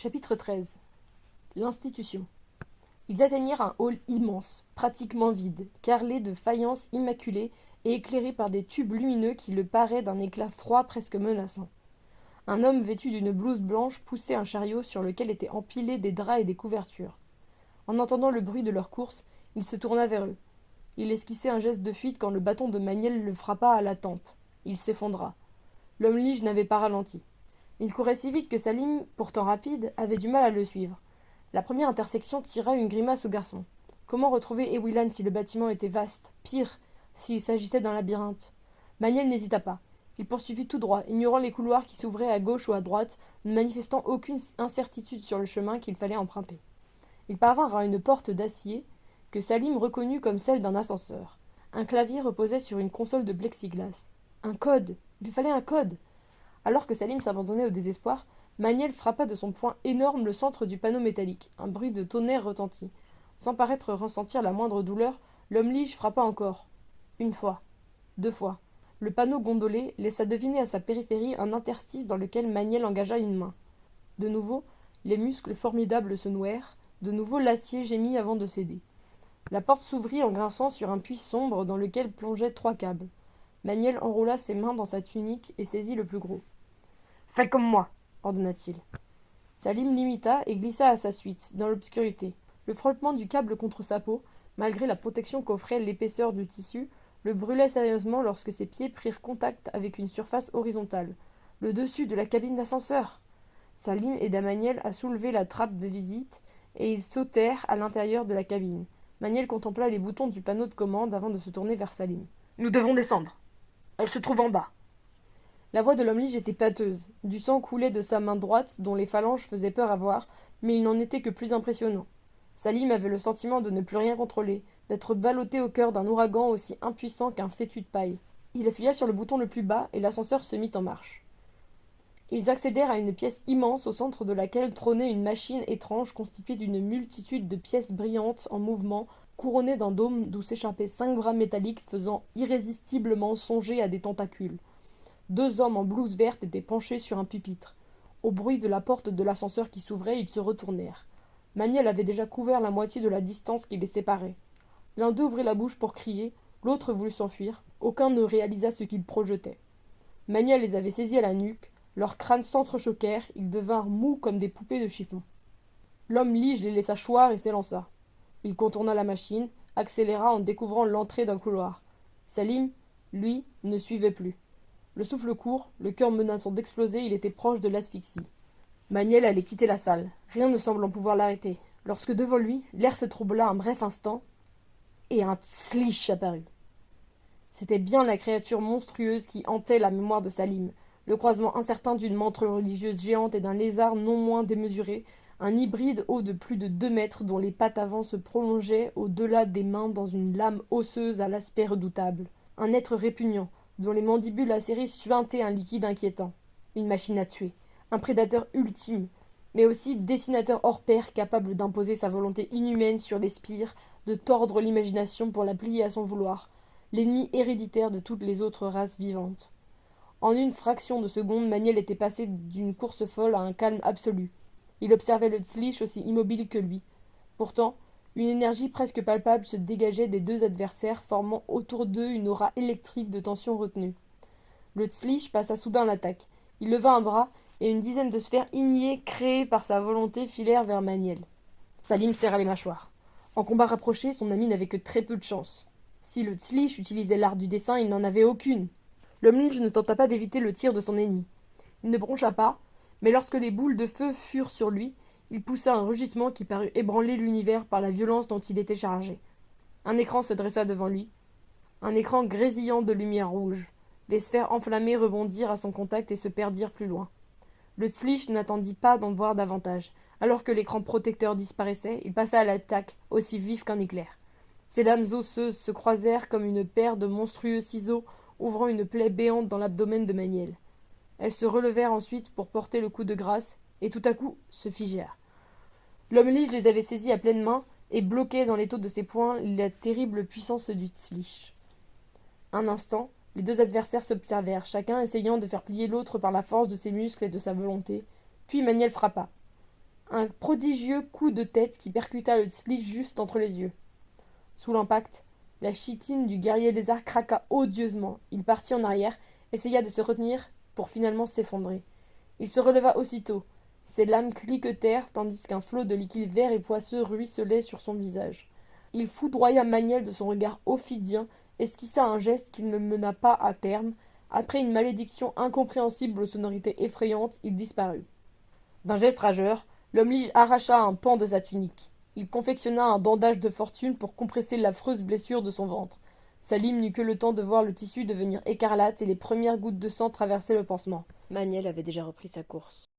Chapitre 13. L'institution. Ils atteignirent un hall immense, pratiquement vide, carrelé de faïences immaculées et éclairé par des tubes lumineux qui le paraient d'un éclat froid presque menaçant. Un homme vêtu d'une blouse blanche poussait un chariot sur lequel étaient empilés des draps et des couvertures. En entendant le bruit de leur course, il se tourna vers eux. Il esquissait un geste de fuite quand le bâton de Maniel le frappa à la tempe. Il s'effondra. L'homme lige n'avait pas ralenti. Il courait si vite que Salim, pourtant rapide, avait du mal à le suivre. La première intersection tira une grimace au garçon. Comment retrouver Ewilan si le bâtiment était vaste, pire, s'il s'agissait d'un labyrinthe? Maniel n'hésita pas. Il poursuivit tout droit, ignorant les couloirs qui s'ouvraient à gauche ou à droite, ne manifestant aucune incertitude sur le chemin qu'il fallait emprunter. Ils parvinrent à une porte d'acier que Salim reconnut comme celle d'un ascenseur. Un clavier reposait sur une console de plexiglas. Un code! Il lui fallait un code! Alors que Salim s'abandonnait au désespoir, Maniel frappa de son poing énorme le centre du panneau métallique. Un bruit de tonnerre retentit. Sans paraître ressentir la moindre douleur, l'homme lige frappa encore. Une fois. 2 fois. Le panneau gondolé laissa deviner à sa périphérie un interstice dans lequel Maniel engagea une main. De nouveau, les muscles formidables se nouèrent. De nouveau, l'acier gémit avant de céder. La porte s'ouvrit en grinçant sur un puits sombre dans lequel plongeaient 3 câbles. Maniel enroula ses mains dans sa tunique et saisit le plus gros. « Fais comme moi !» ordonna-t-il. Salim l'imita et glissa à sa suite, dans l'obscurité. Le frottement du câble contre sa peau, malgré la protection qu'offrait l'épaisseur du tissu, le brûlait sérieusement lorsque ses pieds prirent contact avec une surface horizontale. Le dessus de la cabine d'ascenseur! Salim aida Maniel à soulever la trappe de visite, et ils sautèrent à l'intérieur de la cabine. Maniel contempla les boutons du panneau de commande avant de se tourner vers Salim. « Nous devons descendre. Elle se trouve en bas. » La voix de l'homme lige était pâteuse. Du sang coulait de sa main droite, dont les phalanges faisaient peur à voir, mais il n'en était que plus impressionnant. Salim avait le sentiment de ne plus rien contrôler, d'être ballotté au cœur d'un ouragan aussi impuissant qu'un fétu de paille. Il appuya sur le bouton le plus bas, et l'ascenseur se mit en marche. Ils accédèrent à une pièce immense au centre de laquelle trônait une machine étrange constituée d'une multitude de pièces brillantes en mouvement, couronnées d'un dôme d'où s'échappaient 5 bras métalliques faisant irrésistiblement songer à des tentacules. 2 hommes en blouse verte étaient penchés sur un pupitre. Au bruit de la porte de l'ascenseur qui s'ouvrait, ils se retournèrent. Maniel avait déjà couvert la moitié de la distance qui les séparait. L'un d'eux ouvrit la bouche pour crier, l'autre voulut s'enfuir. Aucun ne réalisa ce qu'il projetait. Maniel les avait saisis à la nuque, leurs crânes s'entrechoquèrent, ils devinrent mous comme des poupées de chiffon. L'homme lige les laissa choir et s'élança. Il contourna la machine, accéléra en découvrant l'entrée d'un couloir. Salim, lui, ne suivait plus. Le souffle court, le cœur menaçant d'exploser, il était proche de l'asphyxie. Maniel allait quitter la salle, rien ne semblant pouvoir l'arrêter, lorsque devant lui, l'air se troubla un bref instant, et un tslish apparut. C'était bien la créature monstrueuse qui hantait la mémoire de Salim, le croisement incertain d'une mantre religieuse géante et d'un lézard non moins démesuré, un hybride haut de plus de 2 mètres dont les pattes avant se prolongeaient au-delà des mains dans une lame osseuse à l'aspect redoutable. Un être répugnant, dont les mandibules acérées suintaient un liquide inquiétant. Une machine à tuer, un prédateur ultime, mais aussi dessinateur hors pair capable d'imposer sa volonté inhumaine sur les spires, de tordre l'imagination pour la plier à son vouloir, l'ennemi héréditaire de toutes les autres races vivantes. En une fraction de seconde, Maniel était passé d'une course folle à un calme absolu. Il observait le tslish aussi immobile que lui. Pourtant, une énergie presque palpable se dégageait des 2 adversaires, formant autour d'eux une aura électrique de tension retenue. Le tslish passa soudain l'attaque. Il leva un bras, et une dizaine de sphères ignées créées par sa volonté filèrent vers Maniel. Salim serra les mâchoires. En combat rapproché, son ami n'avait que très peu de chance. Si le tslish utilisait l'art du dessin, il n'en avait aucune. L'homme lige ne tenta pas d'éviter le tir de son ennemi. Il ne broncha pas, mais lorsque les boules de feu furent sur lui, il poussa un rugissement qui parut ébranler l'univers par la violence dont il était chargé. Un écran se dressa devant lui, un écran grésillant de lumière rouge. Les sphères enflammées rebondirent à son contact et se perdirent plus loin. Le tslish n'attendit pas d'en voir davantage. Alors que l'écran protecteur disparaissait, il passa à l'attaque, aussi vif qu'un éclair. Ses lames osseuses se croisèrent comme une paire de monstrueux ciseaux ouvrant une plaie béante dans l'abdomen de Maniel. Elles se relevèrent ensuite pour porter le coup de grâce, et tout à coup se figèrent. L'homme lige les avait saisis à pleine main et bloquait dans l'étau de ses poings la terrible puissance du tslish. Un instant, les 2 adversaires s'observèrent, chacun essayant de faire plier l'autre par la force de ses muscles et de sa volonté, puis Maniel frappa. Un prodigieux coup de tête qui percuta le sliche juste entre les yeux. Sous l'impact, la chitine du guerrier lézard craqua odieusement. Il partit en arrière, essaya de se retenir, pour finalement s'effondrer. Il se releva aussitôt. Ses lames cliquetèrent, tandis qu'un flot de liquide vert et poisseux ruisselait sur son visage. Il foudroya Maniel de son regard ophidien, esquissa un geste qu'il ne mena pas à terme. Après une malédiction incompréhensible aux sonorités effrayantes, il disparut. D'un geste rageur, l'homme-lige arracha un pan de sa tunique. Il confectionna un bandage de fortune pour compresser l'affreuse blessure de son ventre. Sa lime n'eut que le temps de voir le tissu devenir écarlate et les premières gouttes de sang traverser le pansement. Maniel avait déjà repris sa course.